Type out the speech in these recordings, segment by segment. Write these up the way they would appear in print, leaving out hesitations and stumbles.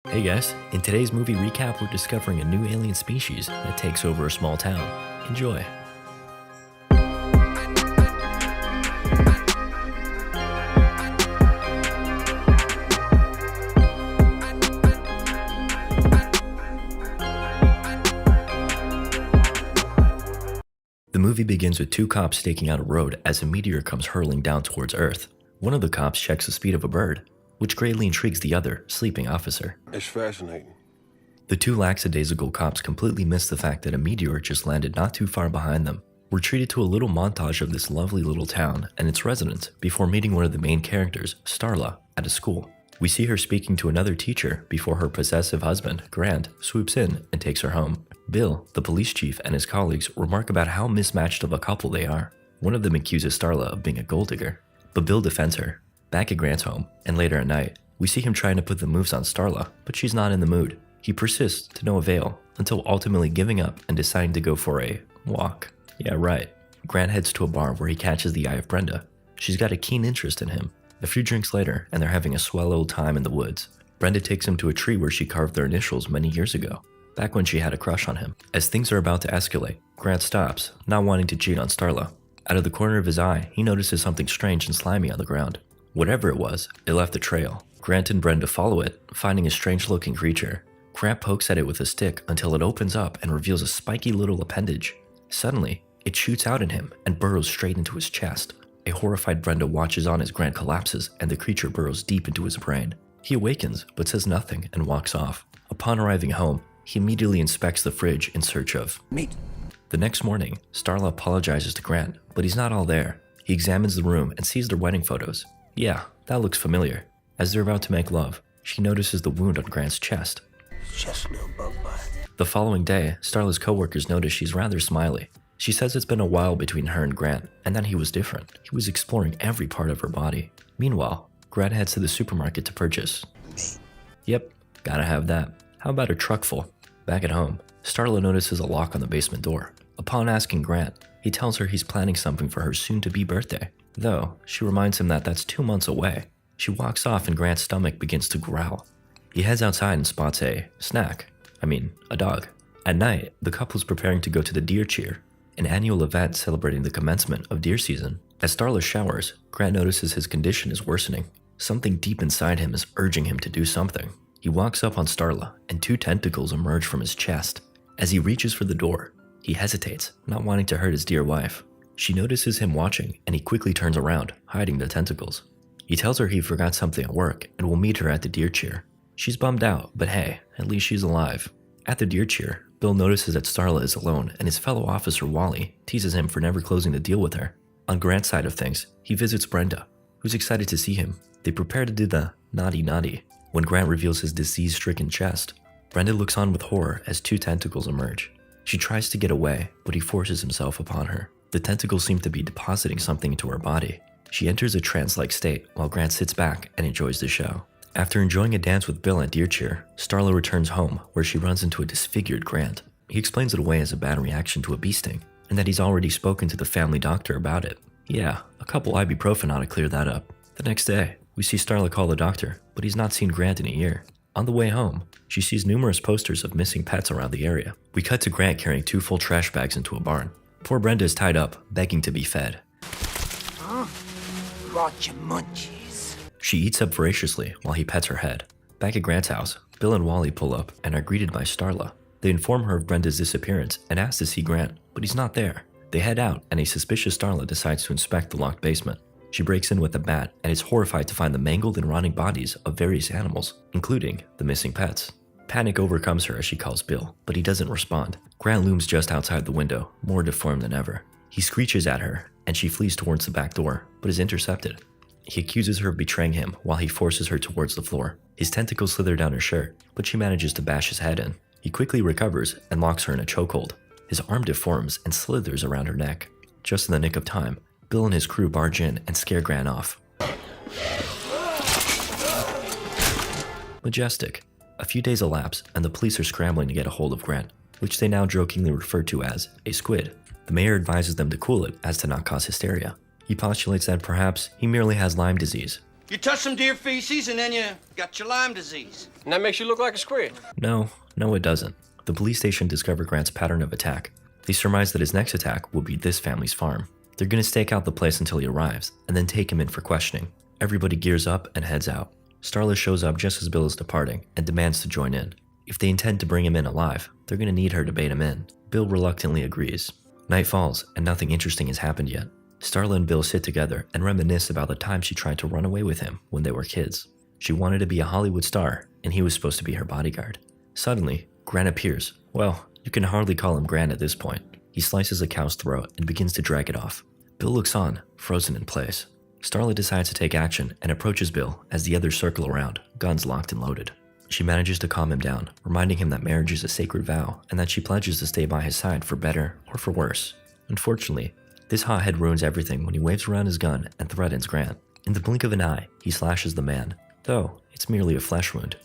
Hey guys, in today's movie recap, we're discovering a new alien species that takes over a small town. Enjoy. The movie begins with two cops staking out a road as a meteor comes hurling down towards Earth. One of the cops checks the speed of a bird, which greatly intrigues the other, sleeping officer. It's fascinating. The two lackadaisical cops completely miss the fact that a meteor just landed not too far behind them. We're treated to a little montage of this lovely little town and its residents before meeting one of the main characters, Starla, at a school. We see her speaking to another teacher before her possessive husband, Grant, swoops in and takes her home. Bill, the police chief, and his colleagues remark about how mismatched of a couple they are. One of them accuses Starla of being a gold digger, but Bill defends her. Back at Grant's home, and later at night, we see him trying to put the moves on Starla, but she's not in the mood. He persists to no avail, until ultimately giving up and deciding to go for a walk. Yeah, right. Grant heads to a bar where he catches the eye of Brenda. She's got a keen interest in him. A few drinks later, and they're having a swell old time in the woods. Brenda takes him to a tree where she carved their initials many years ago, back when she had a crush on him. As things are about to escalate, Grant stops, not wanting to cheat on Starla. Out of the corner of his eye, he notices something strange and slimy on the ground. Whatever it was, it left a trail. Grant and Brenda follow it, finding a strange-looking creature. Grant pokes at it with a stick until it opens up and reveals a spiky little appendage. Suddenly, it shoots out at him and burrows straight into his chest. A horrified Brenda watches on as Grant collapses and the creature burrows deep into his brain. He awakens, but says nothing and walks off. Upon arriving home, he immediately inspects the fridge in search of meat. The next morning, Starla apologizes to Grant, but he's not all there. He examines the room and sees their wedding photos. Yeah, that looks familiar. As they're about to make love, she notices the wound on Grant's chest. Just a little bug bite. The following day, Starla's coworkers notice she's rather smiley. She says it's been a while between her and Grant, and that he was different. He was exploring every part of her body. Meanwhile, Grant heads to the supermarket to purchase meat. Yep, gotta have that. How about a truck full? Back at home, Starla notices a lock on the basement door. Upon asking Grant, he tells her he's planning something for her soon-to-be birthday. Though, she reminds him that that's 2 months away. She walks off and Grant's stomach begins to growl. He heads outside and spots a dog. At night, the couple's preparing to go to the deer cheer, an annual event celebrating the commencement of deer season. As Starla showers, Grant notices his condition is worsening. Something deep inside him is urging him to do something. He walks up on Starla, and two tentacles emerge from his chest. As he reaches for the door, he hesitates, not wanting to hurt his dear wife. She notices him watching, and he quickly turns around, hiding the tentacles. He tells her he forgot something at work, and will meet her at the deer cheer. She's bummed out, but hey, at least she's alive. At the deer cheer, Bill notices that Starla is alone, and his fellow officer Wally teases him for never closing the deal with her. On Grant's side of things, he visits Brenda, who's excited to see him. They prepare to do the naughty. When Grant reveals his disease-stricken chest, Brenda looks on with horror as two tentacles emerge. She tries to get away, but he forces himself upon her. The tentacles seem to be depositing something into her body. She enters a trance-like state while Grant sits back and enjoys the show. After enjoying a dance with Bill at deer cheer, Starla returns home where she runs into a disfigured Grant. He explains it away as a bad reaction to a bee sting, and that he's already spoken to the family doctor about it. Yeah, a couple ibuprofen ought to clear that up. The next day, we see Starla call the doctor, but he's not seen Grant in a year. On the way home, she sees numerous posters of missing pets around the area. We cut to Grant carrying 2 full trash bags into a barn. Poor Brenda is tied up, begging to be fed. Brought you munchies. She eats up voraciously while he pets her head. Back at Grant's house, Bill and Wally pull up and are greeted by Starla. They inform her of Brenda's disappearance and ask to see Grant, but he's not there. They head out and a suspicious Starla decides to inspect the locked basement. She breaks in with a bat and is horrified to find the mangled and rotting bodies of various animals, including the missing pets. Panic overcomes her as she calls Bill, but he doesn't respond. Grant looms just outside the window, more deformed than ever. He screeches at her, and she flees towards the back door, but is intercepted. He accuses her of betraying him while he forces her towards the floor. His tentacles slither down her shirt, but she manages to bash his head in. He quickly recovers and locks her in a chokehold. His arm deforms and slithers around her neck. Just in the nick of time, Bill and his crew barge in and scare Grant off. Majestic. A few days elapse, and the police are scrambling to get a hold of Grant, which they now jokingly refer to as a squid. The mayor advises them to cool it as to not cause hysteria. He postulates that perhaps he merely has Lyme disease. You touch some deer feces and then you got your Lyme disease. And that makes you look like a squid. No, it doesn't. The police station discovered Grant's pattern of attack. They surmise that his next attack will be this family's farm. They're gonna stake out the place until he arrives, and then take him in for questioning. Everybody gears up and heads out. Starla shows up just as Bill is departing and demands to join in. If they intend to bring him in alive, they're gonna need her to bait him in. Bill reluctantly agrees. Night falls, and nothing interesting has happened yet. Starla and Bill sit together and reminisce about the time she tried to run away with him when they were kids. She wanted to be a Hollywood star, and he was supposed to be her bodyguard. Suddenly, Grant appears. Well, you can hardly call him Grant at this point. He slices a cow's throat and begins to drag it off. Bill looks on, frozen in place. Starla decides to take action and approaches Bill as the others circle around, guns locked and loaded. She manages to calm him down, reminding him that marriage is a sacred vow and that she pledges to stay by his side for better or for worse. Unfortunately, this hothead ruins everything when he waves around his gun and threatens Grant. In the blink of an eye, he slashes the man, though it's merely a flesh wound.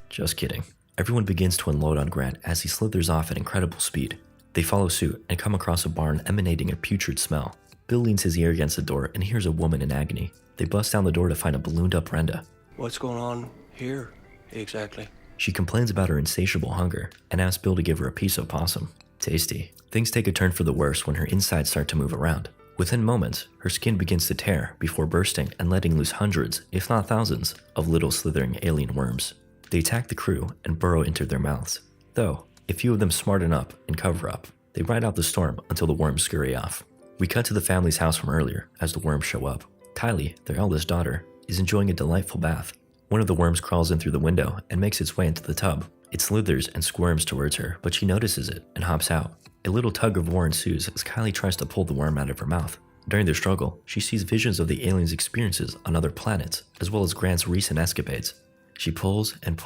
Just kidding. Everyone begins to unload on Grant as he slithers off at incredible speed. They follow suit and come across a barn emanating a putrid smell. Bill leans his ear against the door and hears a woman in agony. They bust down the door to find a ballooned up Brenda. What's going on here, exactly? She complains about her insatiable hunger and asks Bill to give her a piece of possum. Tasty. Things take a turn for the worse when her insides start to move around. Within moments, her skin begins to tear before bursting and letting loose hundreds, if not thousands, of little slithering alien worms. They attack the crew and burrow into their mouths. Though, a few of them smarten up and cover up. They ride out the storm until the worms scurry off. We cut to the family's house from earlier as the worms show up. Kylie, their eldest daughter, is enjoying a delightful bath. One of the worms crawls in through the window and makes its way into the tub. It slithers and squirms towards her, but she notices it and hops out. A little tug of war ensues as Kylie tries to pull the worm out of her mouth. During their struggle, she sees visions of the aliens' experiences on other planets, as well as Grant's recent escapades. She pulls and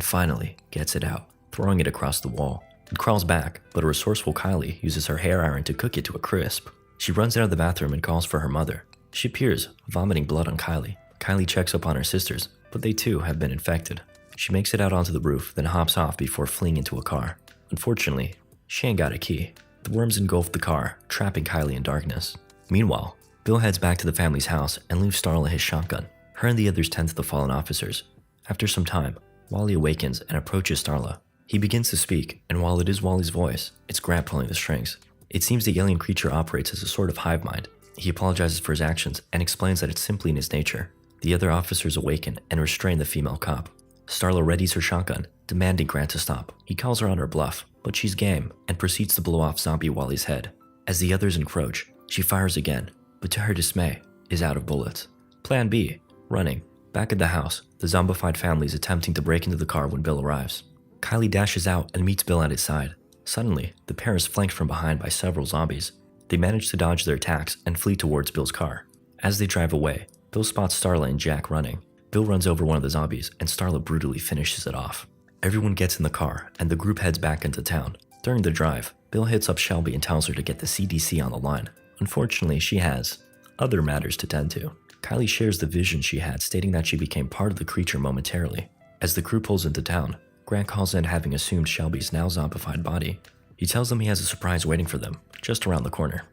finally gets it out, throwing it across the wall. It crawls back, but a resourceful Kylie uses her hair iron to cook it to a crisp. She runs out of the bathroom and calls for her mother. She appears, vomiting blood on Kylie. Kylie checks up on her sisters, but they too have been infected. She makes it out onto the roof, then hops off before fleeing into a car. Unfortunately, she ain't got a key. The worms engulf the car, trapping Kylie in darkness. Meanwhile, Bill heads back to the family's house and leaves Starla his shotgun. Her and the others tend to the fallen officers. After some time, Wally awakens and approaches Starla. He begins to speak, and while it is Wally's voice, it's Grant pulling the strings. It seems the alien creature operates as a sort of hive mind. He apologizes for his actions and explains that it's simply in his nature. The other officers awaken and restrain the female cop. Starla readies her shotgun, demanding Grant to stop. He calls her on her bluff, but she's game and proceeds to blow off zombie Wally's head. As the others encroach, she fires again, but to her dismay, is out of bullets. Plan B, running. Back at the house, the zombified family is attempting to break into the car when Bill arrives. Kylie dashes out and meets Bill at his side. Suddenly, the pair is flanked from behind by several zombies. They manage to dodge their attacks and flee towards Bill's car. As they drive away, Bill spots Starla and Jack running. Bill runs over one of the zombies and Starla brutally finishes it off. Everyone gets in the car and the group heads back into town. During the drive, Bill hits up Shelby and tells her to get the CDC on the line. Unfortunately, she has other matters to tend to. Kylie shares the vision she had, stating that she became part of the creature momentarily. As the crew pulls into town, Grant calls in having assumed Shelby's now zombified body. He tells them he has a surprise waiting for them, just around the corner.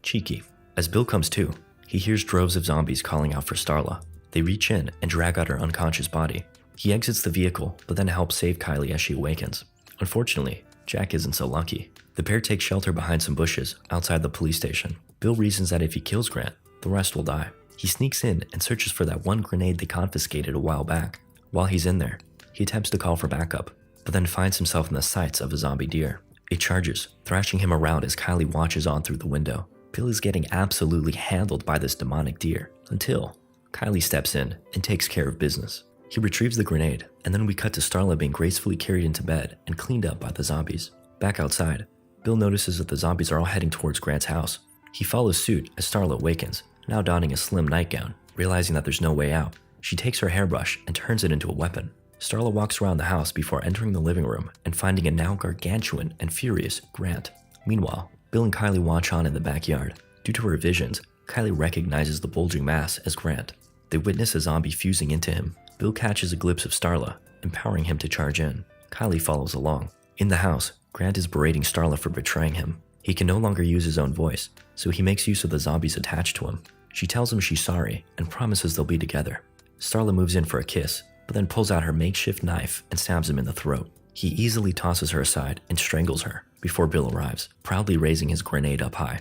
Cheeky. As Bill comes to, he hears droves of zombies calling out for Starla. They reach in and drag out her unconscious body. He exits the vehicle, but then helps save Kylie as she awakens. Unfortunately, Jack isn't so lucky. The pair take shelter behind some bushes outside the police station. Bill reasons that if he kills Grant, the rest will die. He sneaks in and searches for that one grenade they confiscated a while back. While he's in there, he attempts to call for backup, but then finds himself in the sights of a zombie deer. It charges, thrashing him around as Kylie watches on through the window. Bill is getting absolutely handled by this demonic deer, until Kylie steps in and takes care of business. He retrieves the grenade, and then we cut to Starla being gracefully carried into bed and cleaned up by the zombies. Back outside, Bill notices that the zombies are all heading towards Grant's house. He follows suit as Starla awakens, now donning a slim nightgown. Realizing that there's no way out, she takes her hairbrush and turns it into a weapon. Starla walks around the house before entering the living room and finding a now gargantuan and furious Grant. Meanwhile, Bill and Kylie watch on in the backyard. Due to her visions, Kylie recognizes the bulging mass as Grant. They witness a zombie fusing into him. Bill catches a glimpse of Starla, empowering him to charge in. Kylie follows along. In the house, Grant is berating Starla for betraying him. He can no longer use his own voice, so he makes use of the zombies attached to him. She tells him she's sorry and promises they'll be together. Starla moves in for a kiss, but then pulls out her makeshift knife and stabs him in the throat. He easily tosses her aside and strangles her before Bill arrives, proudly raising his grenade up high.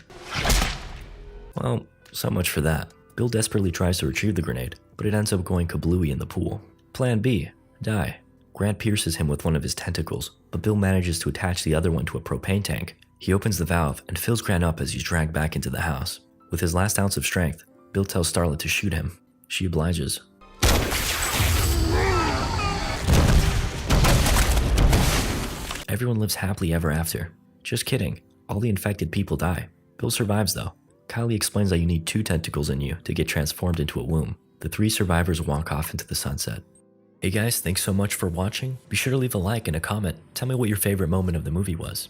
Well, so much for that. Bill desperately tries to retrieve the grenade, but it ends up going kablooey in the pool. Plan B, die. Grant pierces him with one of his tentacles, but Bill manages to attach the other one to a propane tank. He opens the valve and fills Grant up as he's dragged back into the house. With his last ounce of strength, Bill tells Starla to shoot him. She obliges. Everyone lives happily ever after. Just kidding. All the infected people die. Bill survives though. Kylie explains that you need 2 tentacles in you to get transformed into a womb. The 3 survivors walk off into the sunset. Hey guys, thanks so much for watching. Be sure to leave a like and a comment. Tell me what your favorite moment of the movie was.